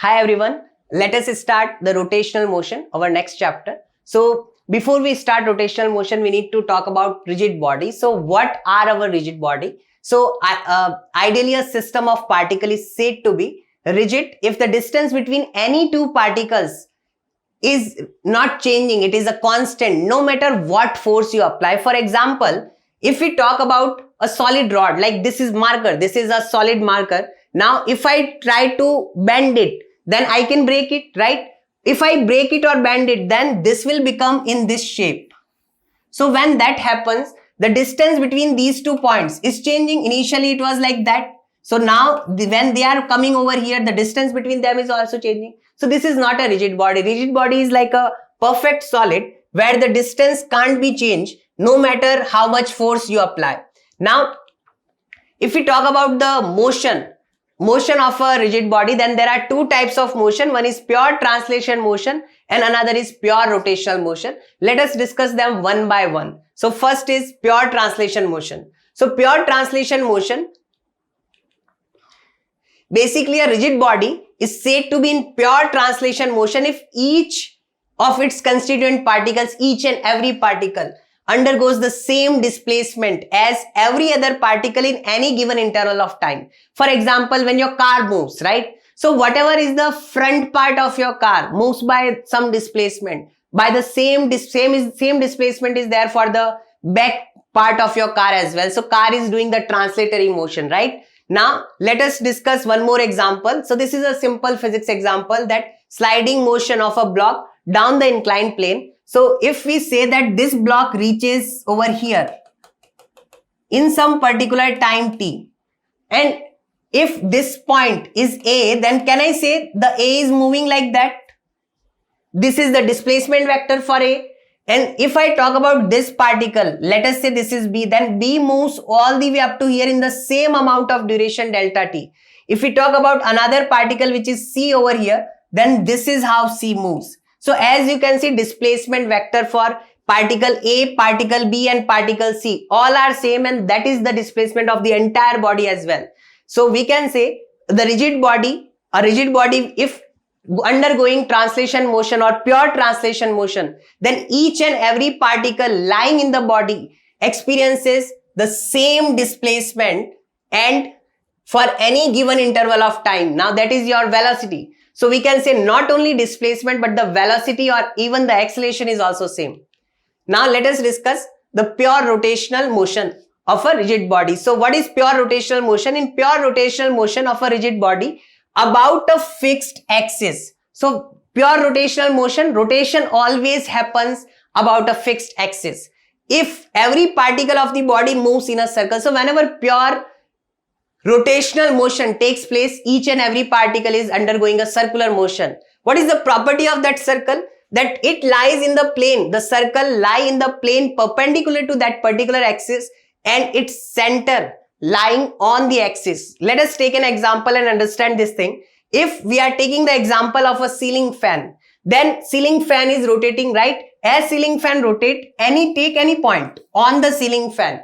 Hi everyone, let us start the rotational motion, our next chapter. So before we start rotational motion, we need to talk about rigid body. So what are our rigid body? So ideally a system of particles is said to be rigid if the distance between any two particles is not changing. It is a constant no matter what force you apply. For example, if we talk about a solid rod, like this is marker, this is a solid marker. Now if I try to bend it, then I can break it, right? If I break it or bend it, then this will become in this shape. So when that happens, the distance between these 2 points is changing. Initially it was like that. So now when they are coming over here, the distance between them is also changing. So this is not a rigid body. Rigid body is like a perfect solid where the distance can't be changed no matter how much force you apply. Now, if we talk about the motion of a rigid body, then there are two types of motion. One is pure translation motion and another is pure rotational motion. Let us discuss them one by one. So first is pure translation motion. So pure translation motion, basically a rigid body is said to be in pure translation motion if each of its constituent particles, each and every particle undergoes the same displacement as every other particle in any given interval of time. For example, when your car moves, right? So whatever is the front part of your car moves by some displacement. By the same displacement is there for the back part of your car as well. So car is doing the translatory motion, right? Now let us discuss one more example. So this is a simple physics example, that sliding motion of a block down the inclined plane. So if we say that this block reaches over here in some particular time t, and if this point is A, then can I say the A is moving like that? This is the displacement vector for A. And if I talk about this particle, let us say this is B, then B moves all the way up to here in the same amount of duration delta t. If we talk about another particle which is C over here, then this is how C moves. So as you can see, displacement vector for particle A, particle B and particle C all are same, and that is the displacement of the entire body as well. So we can say the rigid body, a rigid body if undergoing translation motion or pure translation motion, then each and every particle lying in the body experiences the same displacement and for any given interval of time. Now that is your velocity. So we can say not only displacement but the velocity or even the acceleration is also same. Now let us discuss the pure rotational motion of a rigid body. So what is pure rotational motion? In pure rotational motion of a rigid body about a fixed axis. So pure rotational motion, rotation always happens about a fixed axis. If every particle of the body moves in a circle, so whenever pure rotational motion takes place, each and every particle is undergoing a circular motion. What is the property of that circle? That it lies in the plane. The circle lie in the plane perpendicular to that particular axis and its center lying on the axis. Let us take an example and understand this thing. If we are taking the example of a ceiling fan, then ceiling fan is rotating, right? As ceiling fan rotate, take any point on the ceiling fan.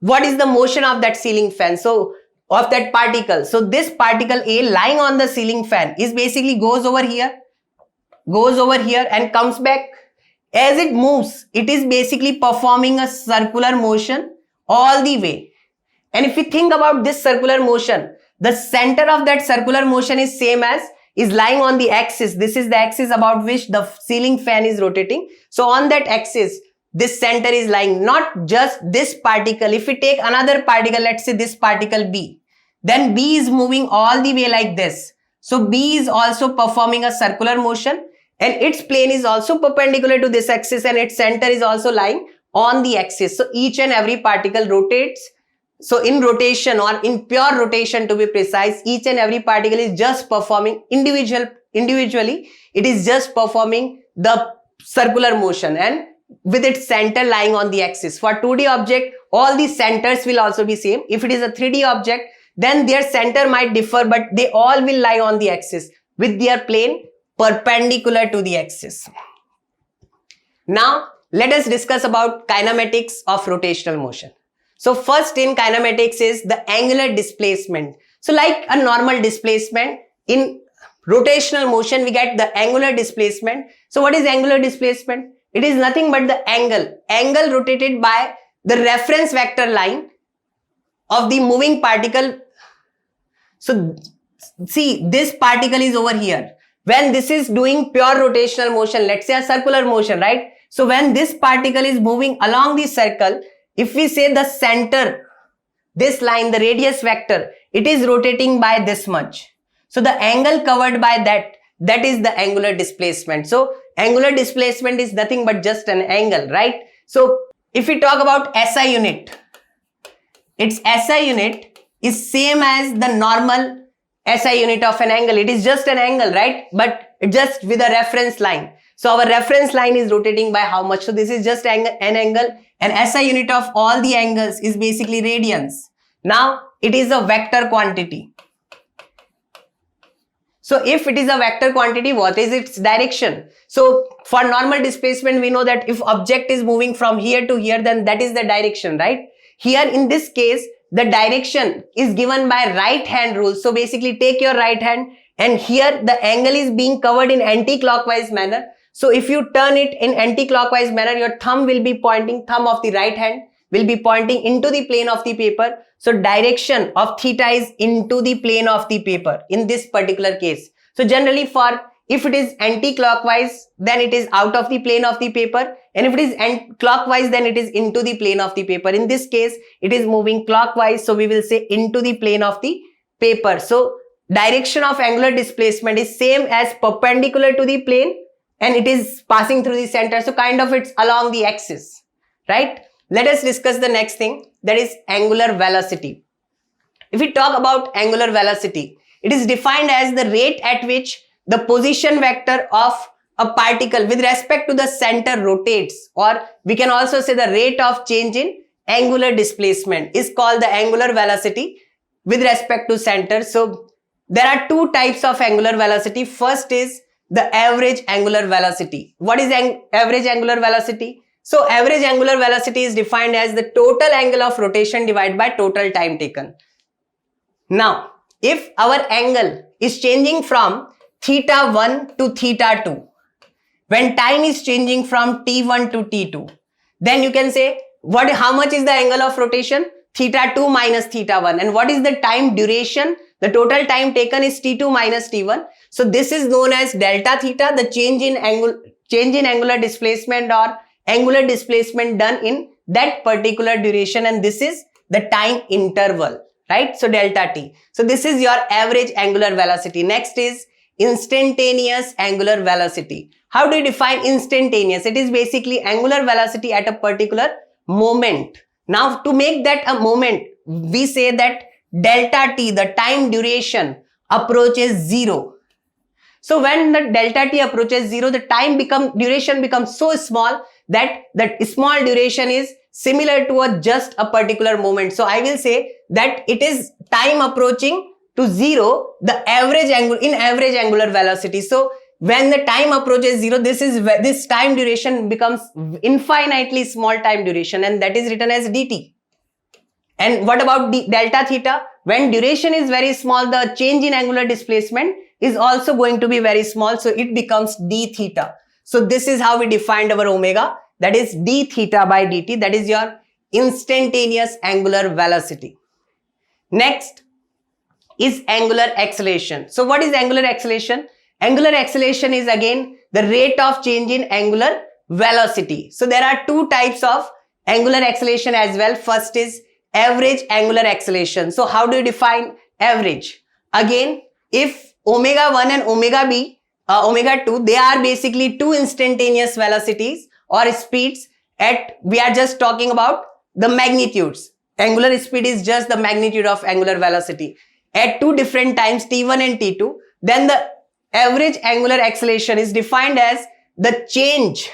What is the motion of that ceiling fan? So of that particle. So this particle A lying on the ceiling fan is basically goes over here and comes back. As it moves, it is basically performing a circular motion all the way. And if we think about this circular motion, the center of that circular motion is lying on the axis. This is the axis about which the ceiling fan is rotating. So on that axis, this center is lying, not just this particle. If we take another particle, let's say this particle B, then B is moving all the way like this. So B is also performing a circular motion and its plane is also perpendicular to this axis and its center is also lying on the axis. So each and every particle rotates. So in rotation or in pure rotation to be precise, each and every particle is just performing individually. It is just performing the circular motion and with its center lying on the axis. For 2D object, all the centers will also be same. If it is a 3D object, then their center might differ, but they all will lie on the axis with their plane perpendicular to the axis. Now, let us discuss about kinematics of rotational motion. So first in kinematics is the angular displacement. So like a normal displacement, in rotational motion, we get the angular displacement. So what is angular displacement? It is nothing but the angle rotated by the reference vector line of the moving particle. So see, this particle is over here. When this is doing pure rotational motion, let's say a circular motion, right? So when this particle is moving along the circle, if we say the center, this line, the radius vector, it is rotating by this much. So the angle covered by that is the angular displacement. So angular displacement is nothing but just an angle, right? So if we talk about SI unit, its SI unit is same as the normal SI unit of an angle. It is just an angle, right? But just with a reference line. So our reference line is rotating by how much? So this is just an angle, and SI unit of all the angles is basically radians. Now it is a vector quantity. So if it is a vector quantity, what is its direction? So for normal displacement, we know that if object is moving from here to here, then that is the direction, right? Here in this case, the direction is given by right hand rule. So basically take your right hand, and here the angle is being covered in anti-clockwise manner. So if you turn it in anti-clockwise manner, your thumb will be pointing, thumb of the right hand will be pointing into the plane of the paper. So direction of theta is into the plane of the paper in this particular case. So generally if it is anti-clockwise, then it is out of the plane of the paper. And if it is clockwise, then it is into the plane of the paper. In this case, it is moving clockwise. So we will say into the plane of the paper. So direction of angular displacement is same as perpendicular to the plane, and it is passing through the center. So kind of it's along the axis, right? Let us discuss the next thing, that is angular velocity. If we talk about angular velocity, it is defined as the rate at which the position vector of a particle with respect to the center rotates, or we can also say the rate of change in angular displacement is called the angular velocity with respect to center. So there are two types of angular velocity. First is the average angular velocity. What is average angular velocity? So average angular velocity is defined as the total angle of rotation divided by total time taken. Now, if our angle is changing from theta 1 to theta 2, when time is changing from t1 to t2, then you can say how much is the angle of rotation? Theta 2 minus theta 1. And what is the time duration? The total time taken is t2 minus t1. So this is known as delta theta, the change in angular displacement or angular displacement done in that particular duration, and this is the time interval, right? So delta t. So this is your average angular velocity. Next is instantaneous angular velocity. How do you define instantaneous? It is basically angular velocity at a particular moment. Now to make that a moment, we say that delta t, the time duration, approaches 0. So when the delta t approaches 0, the duration becomes so small that that small duration is similar to just a particular moment. So I will say that it is time approaching to 0, the average angular velocity. So when the time approaches 0, this time duration becomes infinitely small time duration, and that is written as dt. And what about delta theta? When duration is very small, the change in angular displacement is also going to be very small, so it becomes d theta. So this is how we defined our omega, that is d theta by dt, that is your instantaneous angular velocity. Next is angular acceleration. So what is angular acceleration? Angular acceleration is again the rate of change in angular velocity. So there are two types of angular acceleration as well. First is average angular acceleration. So how do you define average? Again, if omega 1 and omega 2, they are basically two instantaneous velocities or speeds we are just talking about the magnitudes. Angular speed is just the magnitude of angular velocity at two different times, t1 and t2. Then the average angular acceleration is defined as the change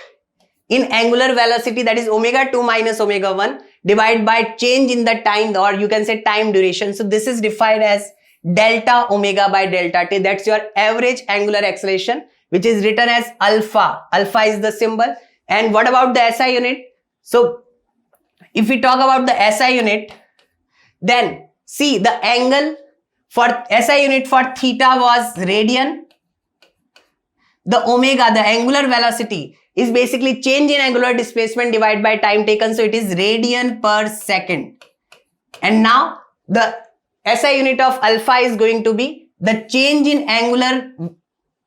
in angular velocity, that is omega 2 minus omega 1 divided by change in the time, or you can say time duration. So this is defined as delta omega by delta t. That's your average angular acceleration, which is written as alpha. Alpha is the symbol. And what about the SI unit? So if we talk about the SI unit, then see the angle for SI unit for theta was radian, the omega, the angular velocity, is basically change in angular displacement divided by time taken. So it is radian per second. And now the SI unit of alpha is going to be the change in angular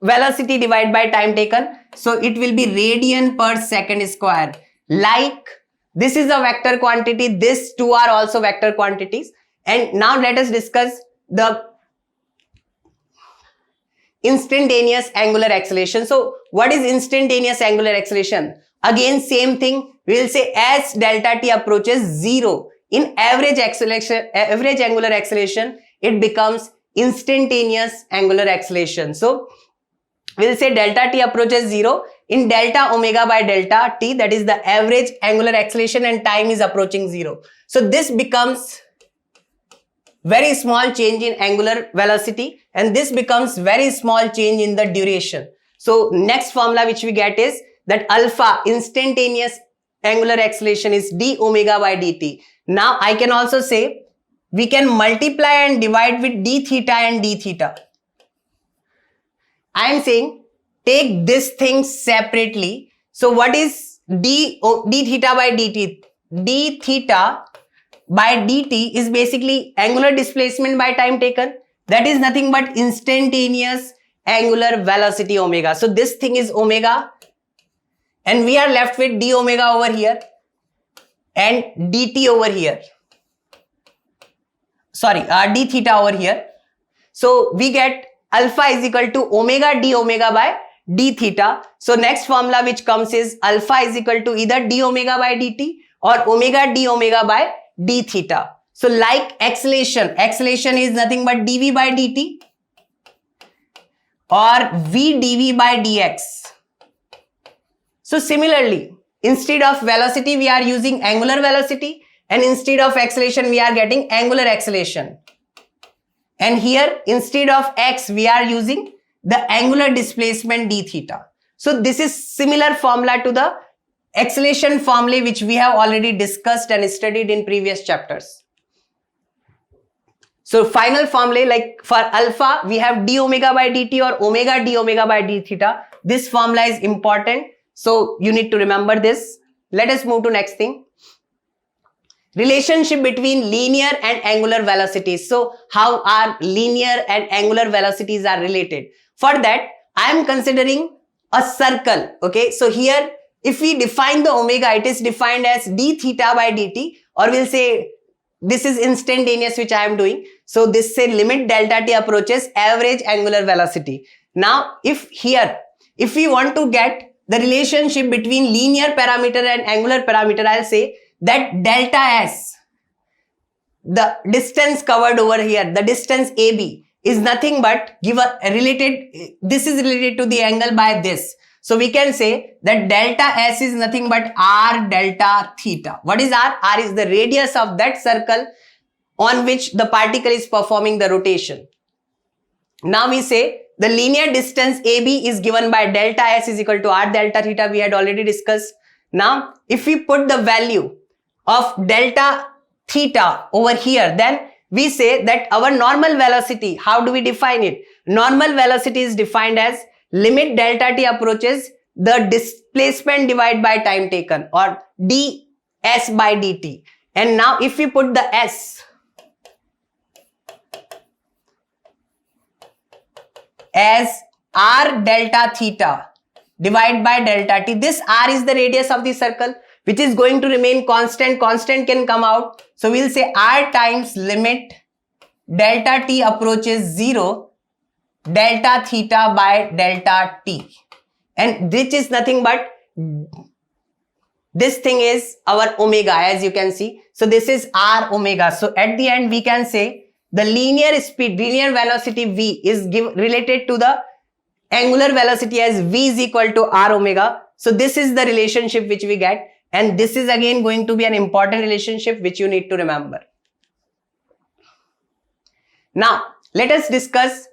velocity divided by time taken. So it will be radian per second square. Like this is a vector quantity, these two are also vector quantities. And now let us discuss the instantaneous angular acceleration. So what is instantaneous angular acceleration? Again, same thing. We will say as delta t approaches 0 in average angular acceleration, it becomes instantaneous angular acceleration. So we will say delta t approaches 0 in delta omega by delta t, that is the average angular acceleration, and time is approaching 0. So this becomes very small change in angular velocity, and this becomes very small change in the duration. So next formula which we get is that alpha, instantaneous angular acceleration, is d omega by dt. Now I can also say we can multiply and divide with d theta and d theta. I am saying take this thing separately. So what is d theta by dt? D theta by dt is basically angular displacement by time taken. That is nothing but instantaneous angular velocity omega. So this thing is omega, and we are left with d omega over here and dt over here. Sorry, d theta over here. So we get alpha is equal to omega d omega by d theta. So next formula which comes is alpha is equal to either d omega by dt or omega d omega by d theta. So like acceleration is nothing but dv by dt or v dv by dx. So similarly, instead of velocity we are using angular velocity, and instead of acceleration we are getting angular acceleration. And here instead of x we are using the angular displacement d theta. So this is similar formula to the acceleration formula which we have already discussed and studied in previous chapters. So final formula, like for alpha we have d omega by dt or omega d omega by d theta. This formula is important, so you need to remember this. Let us move to next thing. Relationship between linear and angular velocities. So how are linear and angular velocities are related? For that I am considering a circle. Okay, so here if we define the omega, it is defined as d theta by dt, or we'll say this is instantaneous which I am doing. So this say limit delta t approaches average angular velocity. Now if we want to get the relationship between linear parameter and angular parameter, I'll say that delta s, the distance covered over here, the distance AB, is nothing but this is related to the angle by this. So we can say that delta s is nothing but r delta theta. What is r? R is the radius of that circle on which the particle is performing the rotation. Now we say the linear distance AB is given by delta s is equal to r delta theta. We had already discussed. Now if we put the value of delta theta over here, then we say that our normal velocity, how do we define it? Normal velocity is defined as limit delta t approaches the displacement divided by time taken, or ds by dt. And now if we put the s as r delta theta divided by delta t, this r is the radius of the circle which is going to remain constant. Constant can come out. So we'll say r times limit delta t approaches 0 delta theta by delta t, and which is nothing but this thing is our omega, as you can see. So this is r omega. So at the end we can say the linear velocity v is related to the angular velocity as v is equal to r omega. So this is the relationship which we get, and this is again going to be an important relationship which you need to remember. Now let us discuss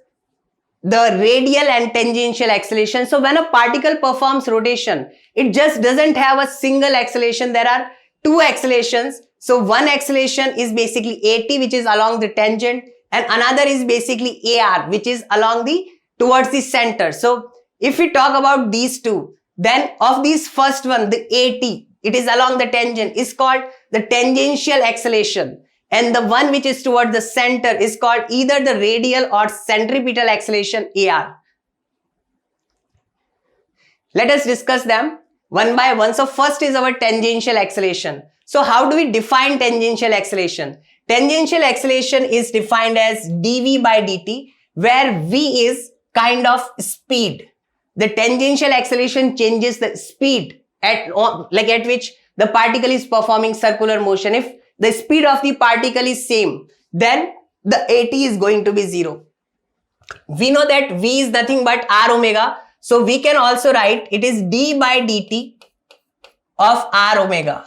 the radial and tangential acceleration. So when a particle performs rotation, it just doesn't have a single acceleration. There are two accelerations. So one acceleration is basically AT, which is along the tangent, and another is basically AR, which is along towards the center. So if we talk about these two, then of these first one, the AT, it is along the tangent, is called the tangential acceleration. And the one which is towards the center is called either the radial or centripetal acceleration, AR. Let us discuss them one by one. So first is our tangential acceleration. So how do we define tangential acceleration? Tangential acceleration is defined as dv by dt, where v is kind of speed. The tangential acceleration changes the speed at which the particle is performing circular motion. If the speed of the particle is same, then the AT is going to be 0. We know that v is nothing but r omega. So we can also write it is d by dt of r omega.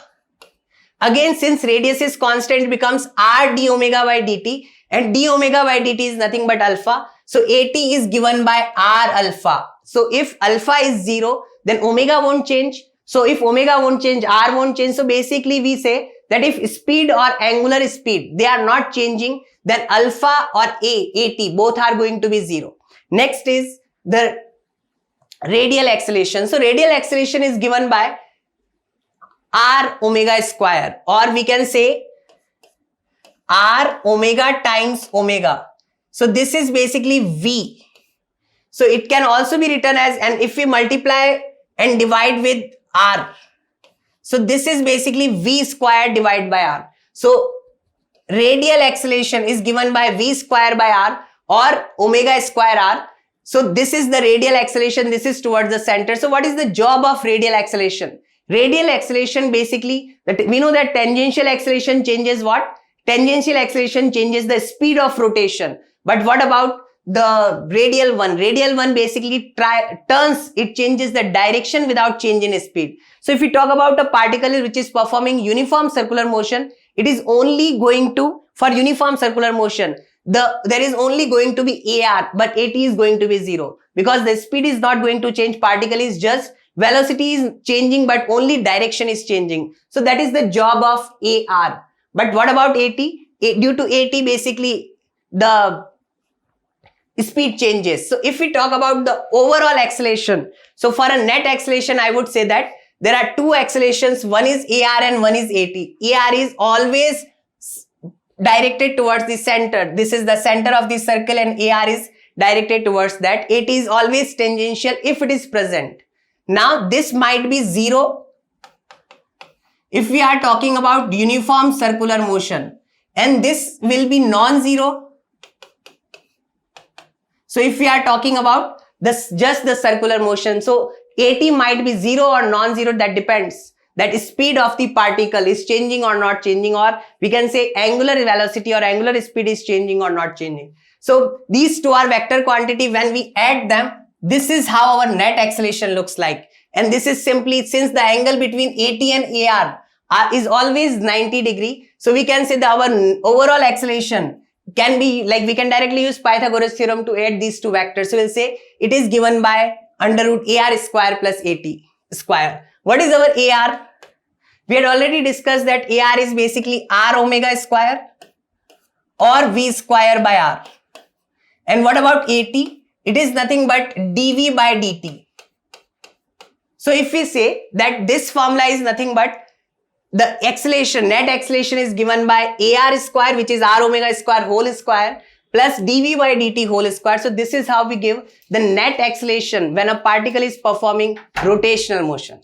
Again, since radius is constant, it becomes r d omega by dt, and d omega by dt is nothing but alpha. So AT is given by r alpha. So if alpha is 0, then omega won't change. So if omega won't change, r won't change. So basically we say that if speed or angular speed, they are not changing, then alpha or AT, both are going to be 0. Next is the radial acceleration. So radial acceleration is given by r omega square, or we can say r omega times omega. So this is basically v. So it can also be written as, and if we multiply and divide with r, so this is basically v square divided by r. So radial acceleration is given by v square by r or omega square r. So this is the radial acceleration, this is towards the center. So what is the job of radial acceleration? Radial acceleration basically, we know that tangential acceleration changes what? Tangential acceleration changes the speed of rotation. But what about the radial one? Radial one basically it changes the direction without change in speed. So if we talk about a particle which is performing uniform circular motion, it is only going to, for uniform circular motion, there is only going to be AR, but AT is going to be 0 because the speed is not going to change. Particle is just, velocity is changing, but only direction is changing. So that is the job of AR. But what about AT? Due to AT, basically the speed changes. So if we talk about the overall acceleration, so for a net acceleration, I would say that there are two accelerations. One is AR and one is AT. AR is always directed towards the center. This is the center of the circle, and AR is directed towards that. AT is always tangential if it is present. Now this might be 0 if we are talking about uniform circular motion, and this will be non-zero. So if we are talking about this, just the circular motion, so AT might be 0 or non-zero, that depends. That speed of the particle is changing or not changing, or we can say angular velocity or angular speed is changing or not changing. So these two are vector quantity. When we add them, this is how our net acceleration looks like. And this is simply, since the angle between AT and AR is always 90 degree. So we can say that our overall acceleration can be like, we can directly use Pythagoras theorem to add these two vectors. So we'll say it is given by under root AR square plus AT square. What is our AR? We had already discussed that AR is basically R omega square or V square by R. And what about AT? It is nothing but dV by dt. So if we say that this formula is nothing but the acceleration, net acceleration is given by AR square, which is R omega square whole square, plus dV by dt whole square. So this is how we give the net acceleration when a particle is performing rotational motion.